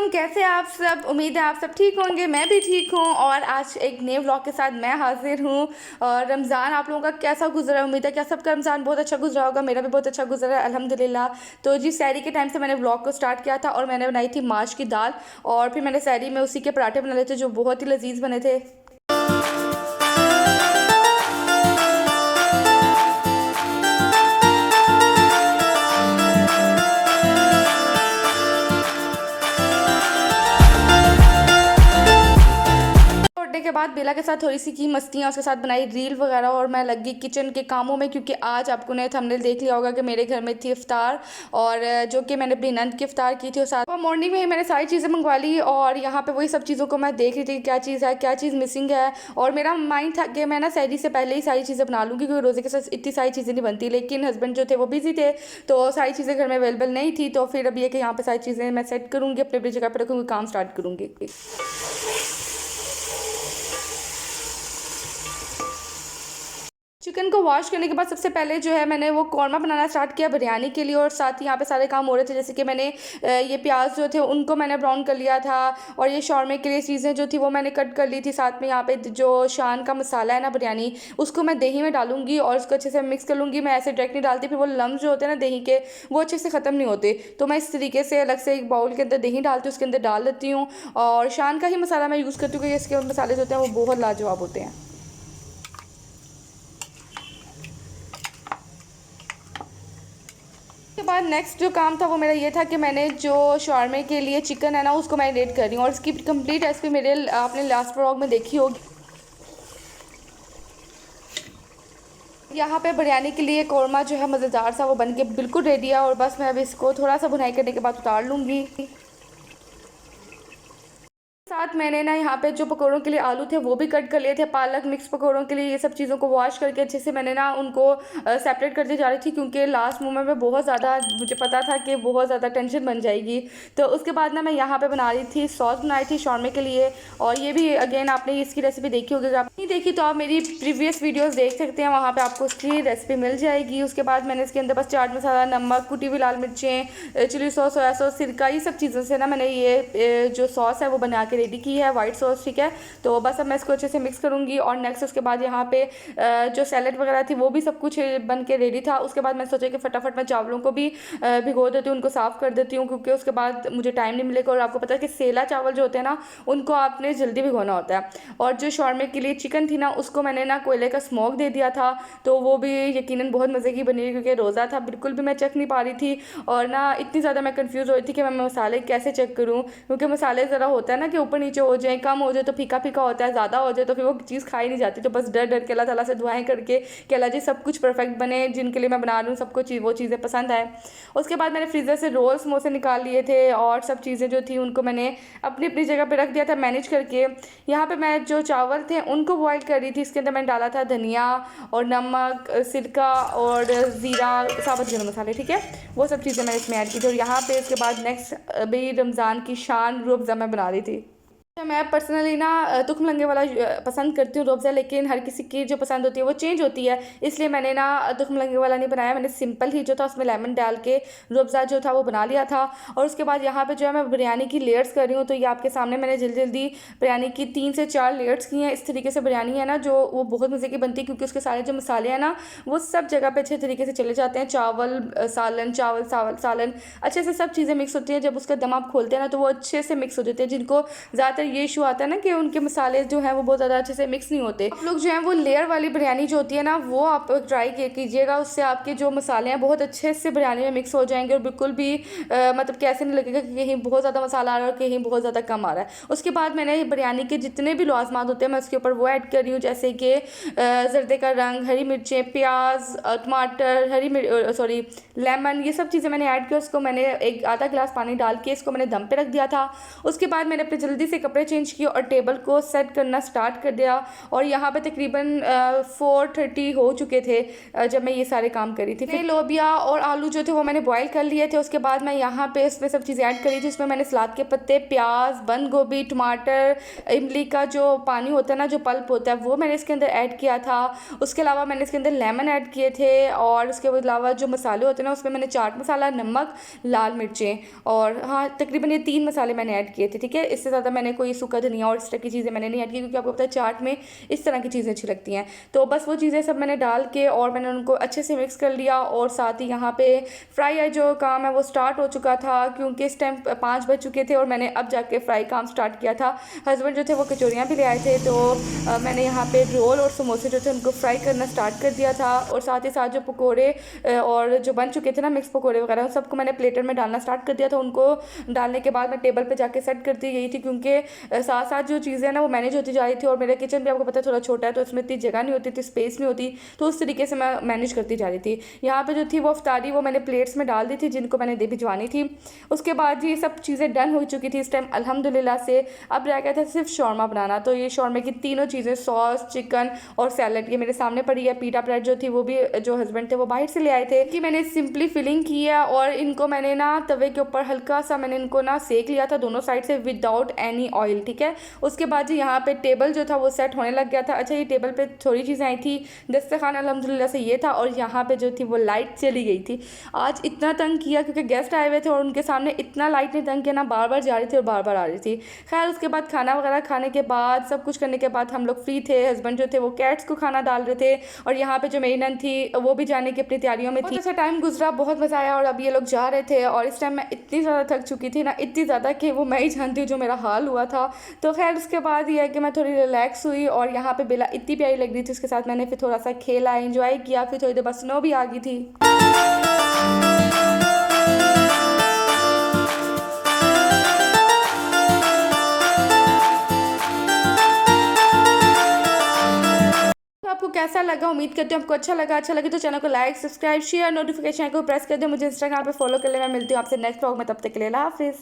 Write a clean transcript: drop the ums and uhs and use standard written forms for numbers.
वालेकुम, कैसे आप सब। उम्मीद है आप सब ठीक होंगे, मैं भी ठीक हूँ। और आज एक नए व्लॉग के साथ मैं हाजिर हूँ। और रमज़ान आप लोगों का कैसा गुजरा, उम्मीद है कि सबका रमज़ान बहुत अच्छा गुजरा होगा। मेरा भी बहुत अच्छा गुजरा है अल्हम्दुलिल्लाह। तो जी सहरी के टाइम से मैंने व्लॉग को स्टार्ट किया था और मैंने बनाई थी माश की दाल। और फिर मैंने सहरी में उसी के पराठे बना लिए थे जो बहुत ही लजीज बने थे। छोड़ने के बाद बेला के साथ थोड़ी सी की मस्तियाँ, उसके साथ बनाई रील वगैरह और मैं लगी किचन के कामों में, क्योंकि आज आपको ने थंबनेल देख लिया होगा कि मेरे घर में थी इफ्तार। और जो कि मैंने अपनी नंद की इफ्तार की थी और साथ मॉर्निंग में ही मैंने सारी चीज़ें मंगवा ली। और यहाँ पे वही सब चीज़ों को मैं देख रही थी क्या चीज़ है, क्या चीज़ मिसिंग है। और मेरा माइंड था कि मैं ना सहरी से पहले ही सारी चीज़ें बना लूँगी, क्योंकि रोज़े के साथ इतनी सारी चीज़ें नहीं बनती। लेकिन हस्बैंड जो थे वो बिजी थे, तो सारी चीज़ें घर में अवेलेबल नहीं थी। तो फिर अब ये कि यहाँ पे सारी चीज़ें मैं सेट करूँगी, अपने अपनी जगह पर रखूँगी, काम स्टार्ट करूँगी। चिकन को वॉश करने के बाद सबसे पहले जो है मैंने वो कौरमा बनाना स्टार्ट किया बिरयानी के लिए। और साथ ही यहाँ पे सारे काम हो रहे थे, जैसे कि मैंने ये प्याज जो थे उनको मैंने ब्राउन कर लिया था। और ये शौरमे के लिए चीज़ें जो थी वो मैंने कट कर ली थी। साथ में यहाँ पे जो शान का मसाला है ना बिरयानी, उसको मैं दही में डालूंगी और उसको अच्छे से मिक्स कर लूँगी। मैं ऐसे डायरेक्ट नहीं डालती, फिर वो लम्स जो होते हैं ना दही के, वो अच्छे से ख़त्म नहीं होते। तो मैं इस तरीके से अलग से एक बाउल के अंदर दही डालती हूँ, उसके अंदर डाल देती हूँ। और शान का ही मसाला मैं यूज़ करती हूँ, क्योंकि इसके मसाले जो होते हैं वो बहुत लाजवाब होते हैं। उसके बाद नेक्स्ट जो काम था वो मेरा ये था कि मैंने जो शॉर्मे के लिए चिकन है ना उसको मैरिनेट कर रही हूँ। और इसकी कंप्लीट रेसिपी मेरे आपने लास्ट व्लॉग में देखी होगी। यहाँ पे बिरयानी के लिए कौरमा जो है मज़ेदार सा वो बन के बिल्कुल रेडी है। और बस मैं अब इसको थोड़ा सा भुनाई करने के बाद उतार लूँगी। साथ मैंने ना यहाँ पे जो पकौड़ों के लिए आलू थे वो भी कट कर लिए थे, पालक मिक्स पकौड़ों के लिए। ये सब चीज़ों को वॉश करके अच्छे से मैंने ना उनको सेपरेट करती जा रही थी, क्योंकि लास्ट मोमेंट में बहुत ज़्यादा मुझे पता था कि बहुत ज़्यादा टेंशन बन जाएगी। तो उसके बाद ना मैं यहाँ पे बना रही थी सॉस, बनाई थी शॉर्मे के लिए। और ये भी अगेन आपने इसकी रेसिपी देखी होगी, अगर आप नहीं देखी तो आप मेरी प्रीवियस वीडियोज़ देख सकते हैं, वहाँ पर आपको उसकी रेसिपी मिल जाएगी। उसके बाद मैंने इसके अंदर बस चाट मसाला, नमक, कुटी हुई लाल मिर्चें, चिली सॉस, सोया सॉस, सिरका, ये सब चीज़ों से ना मैंने ये जो सॉस है वो बना के रेडी की है, वाइट सॉस। ठीक है, तो बस अब मैं इसको अच्छे से मिक्स करूँगी। और नेक्स्ट उसके बाद यहाँ पे जो सैलेड वगैरह थी वो भी सब कुछ बन के रेडी था। उसके बाद मैं सोचा कि फटाफट मैं चावलों को भी भिगो देती हूँ, उनको साफ़ कर देती हूँ, क्योंकि उसके बाद मुझे टाइम नहीं मिलेगा। और आपको पता है कि सेला चावल जो होते हैं ना उनको आपने जल्दी भिगोना होता है। और जो शौरमे के लिए चिकन थी ना उसको मैंने ना कोयले का स्मोक दे दिया था, तो वो भी यकीनन बहुत मज़े की बनी, क्योंकि रोज़ा था, बिल्कुल भी मैं चेक नहीं पा रही थी। और ना इतनी ज़्यादा मैं कंफ्यूज हो रही थी कि मैं मसाले कैसे चेक करूँ, क्योंकि मसाले ज़रा होता है ना कि ऊपर नीचे हो जाए, कम हो जाए तो फीका फीका होता है, ज़्यादा हो जाए तो फिर वो चीज़ खाई नहीं जाती। तो बस डर डर के अल्लाह ताला से दुआएं करके कि अल्लाह जी सब कुछ परफेक्ट बने, जिनके लिए मैं बना रही हूँ सबको वो चीज़ें पसंद आए। उसके बाद मैंने फ्रीज़र से रोल समोसे निकाल लिए थे और सब चीज़ें जो थी उनको मैंने अपनी अपनी जगह पर रख दिया था मैनेज करके। यहाँ पर मैं जो चावल थे उनको बॉयल कर रही थी, इसके अंदर मैंने डाला था धनिया और नमक, सिरका और ज़ीरा, साबुत गरम मसाले। ठीक है, वो सब चीज़ें मैंने इसमें ऐड की थी। और यहाँ पे इसके बाद नेक्स्ट अभी रमज़ान की शान रूह अफ़ज़ा मैं बना रही थी। अच्छा, मैं पर्सनली ना तुख्म लंगे वाला पसंद करती हूँ रूह, लेकिन हर किसी की जो पसंद होती है वो चेंज होती है, इसलिए मैंने ना तुख्म लंगे वाला नहीं बनाया। मैंने सिंपल ही जो था उसमें लेमन डाल के रूह जो था वो बना लिया था। और उसके बाद यहाँ पे जो है मैं बिरयानी की लेयर्स कर रही हूँ। तो ये आपके सामने मैंने जल्दी जल्दी बिरयानी की 3 से 4 लेयर्स की हैं। इस तरीके से बिरयानी है ना जो वो बहुत मज़े की बनती है, क्योंकि उसके सारे जो मसाले हैं ना वो सब जगह पर अच्छे तरीके से चले जाते हैं। चावल सालन, चावल सालन अच्छे से सब चीज़ें मिक्स होती हैं। जब उसका दम आप खोलते हैं ना तो वो अच्छे से मिक्स हो जाते हैं। जिनको ज़्यादातर ये इशू आता है ना कि उनके मसाले जो हैं वो बहुत ज़्यादा अच्छे से मिक्स नहीं होते, आप लोग जो हैं वो लेयर वाली बिरयानी जो होती है ना वो आप ट्राई कीजिएगा। उससे आपके जो मसाले हैं बहुत अच्छे से बिरयानी में मिक्स हो जाएंगे और बिल्कुल भी मतलब कैसे नहीं लगेगा कि कहीं बहुत ज़्यादा मसाला आ रहा है और कहीं बहुत ज़्यादा कम आ रहा है। उसके बाद मैंने बिरयानी के जितने भी लाज़मात होते हैं मैं उसके ऊपर वो ऐड कर रही हूँ, जैसे कि ज़रदे का रंग, हरी मिर्चें, प्याज, टमाटर, सॉरी लेमन, ये सब चीज़ें मैंने ऐड किया। उसको मैंने एक आधा गिलास पानी डाल के इसको मैंने दम पे रख दिया था। उसके बाद मैंने अपने जल्दी से कपड़े चेंज किए और टेबल को सेट करना स्टार्ट कर दिया। और यहाँ पे तकरीबन 4:30 हो चुके थे जब मैं ये सारे काम करी थी। फिर लोबिया और आलू जो थे वो मैंने बॉईल कर लिए थे। उसके बाद मैं यहाँ पे इसमें सब चीज़ें ऐड करी थी। इसमें मैंने सलाद के पत्ते, प्याज, बंद गोभी, टमाटर, इमली का जो पानी होता है ना, जो पल्प होता है, वो मैंने इसके अंदर ऐड किया था। उसके अलावा मैंने इसके अंदर लेमन ऐड किए थे। और उसके अलावा जो मसाले होते हैं ना, उसमें मैंने चाट मसाला, नमक, लाल मिर्चें और हाँ तकरीबन ये 3 मसाले मैंने ऐड किए थे। ठीक है, इससे ज़्यादा मैंने कोई सूखा धनिया और इस तरह की चीज़ें मैंने नहीं ऐड की, क्योंकि आपको पता है चाट में इस तरह की चीज़ें अच्छी लगती हैं। तो बस वो चीज़ें सब मैंने डाल के और मैंने उनको अच्छे से मिक्स कर लिया। और साथ ही यहाँ पे फ्राई जो काम है वो स्टार्ट हो चुका था, क्योंकि इस टाइम 5 बज चुके थे और मैंने अब जाके फ्राई काम स्टार्ट किया था। हस्बैंड जो थे वो कचौरियाँ भी ले आए थे, तो मैंने यहाँ पे रोल और समोसे जो थे उनको फ्राई करना स्टार्ट कर दिया था। और साथ ही साथ जो पकोड़े और जो बन चुके थे ना मिक्स पकोड़े वगैरह, उन सबको मैंने प्लेटर में डालना स्टार्ट कर दिया था। उनको डालने के बाद मैं टेबल पे जाके सेट करती गई थी, क्योंकि साथ साथ जो चीज़ें ना वो मैनेज होती जा रही थी। और मेरा किचन भी आपको पता है थोड़ा छोटा है, तो इसमें इतनी जगह नहीं होती थी, स्पेस नहीं होती, तो उस तरीके से मैं मैनेज करती जा रही थी। यहाँ पे जो थी वो अफ्तारी वो मैंने प्लेट्स में डाल दी थी, जिनको मैंने दे भिजवानी थी। उसके बाद ये सब चीज़ें डन हो चुकी थी इस टाइम अल्हम्दुलिल्लाह से। अब रह गया था सिर्फ शौरमा बनाना। तो ये शौरमे की तीनों चीज़ें, सॉस, चिकन और सैलड, ये मेरे सामने पड़ी है। पीटा ब्रेड जो थी वो भी जो हस्बैंड थे वो बाहर से ले आए थे, कि मैंने सिंपली फिलिंग की है। और इनको मैंने ना तवे के ऊपर हल्का सा मैंने इनको ना सेक लिया था दोनों साइड से विदाउट एनी ऑयल। ठीक है, उसके बाद जी यहाँ पे टेबल जो था वो सेट होने लग गया था। अच्छा, ये टेबल पे थोड़ी चीज़ें आई थी, दस्तरखान अल्हम्दुलिल्लाह से ये था। और यहाँ पे जो थी वो लाइट चली गई थी। आज इतना तंग किया क्योंकि गेस्ट आए हुए थे और उनके सामने इतना लाइट ने तंग किया ना, बार बार जा रही थी और बार बार आ रही थी। खैर उसके बाद खाना वगैरह खाने के बाद, सब कुछ करने के बाद हम लोग फ्री थे। हस्बैंड जो थे वो कैट्स को खाना डाल रहे थे और यहाँ पे जो मेरी नंद थी वो भी जाने की अपनी तैयारियों में थी। अच्छा टाइम गुजरा, बहुत मज़ा आया। और अब ये लोग जा रहे थे और इस टाइम मैं इतनी ज़्यादा थक चुकी थी ना, इतनी ज़्यादा कि वो मैं ही जानती हूँ जो मेरा हाल हुआ था। तो खैर उसके बाद ये है कि मैं थोड़ी रिलैक्स हुई। और यहाँ पे बेला इतनी प्यारी लग रही थी, उसके साथ मैंने फिर थोड़ा सा खेला, एंजॉय किया। फिर थोड़ी देर बाद स्नो भी आ गई थी। आपको कैसा लगा? उम्मीद करती हूँ आपको अच्छा लगा। अच्छा लगे तो चैनल को लाइक, सब्सक्राइब, शेयर, नोटिफिकेशन को प्रेस कर दो। मुझे इंस्टाग्राम पे फॉलो कर लेना। मिलती हूँ आपसे नेक्स्ट व्लॉग में, तब तक के लिए अल्लाह हाफिज़।